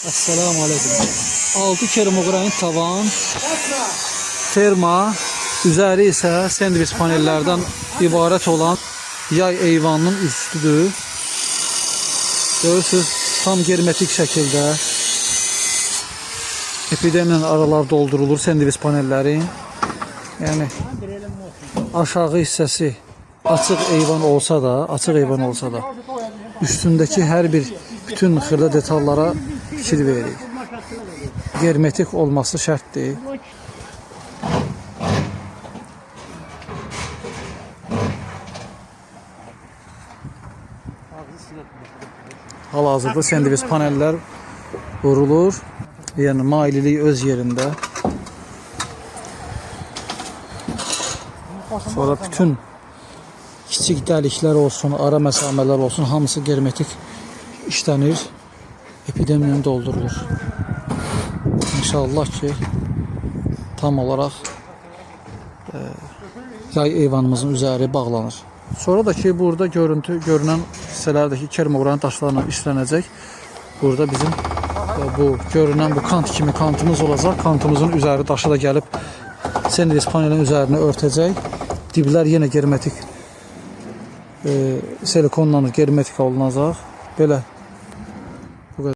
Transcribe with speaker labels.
Speaker 1: Esselamu Aleyküm. 6 kermoqran tavan, ferma, üzəri isə sandviç panellərdən ibarət olan yay eyvanının üstüdür. Görürsünüz, tam germetik şəkildə epidemiyanın aralar doldurulur sandviç panellərin. Yəni aşağı hissəsi açıq eyvan olsa da, üstündəki hər bir bütün xırda detallara fikir verir. Germetik olması şərtdir. Hal-hazırda sandviç panellər vurulur. Yəni maililik öz yerində. Sonra bütün kiçik dəliklər olsun, ara məsamələr olsun, hamısı germetik işlənir. Epidemiyanı doldurulur. İnşallah ki tam olaraq yay eyvanımızın üzəri bağlanır. Sonra da ki burada görünən hissəlerdəki kermoqran daşlarla işlənəcək. Burada bizim bu görünən bu kant kimi kantımız olacaq. Kantımızın üzəri daşı da gəlib sandviç panelin üzərini örtəcək. Diblər yenə germetik silikonla germetik olunacaq. Belə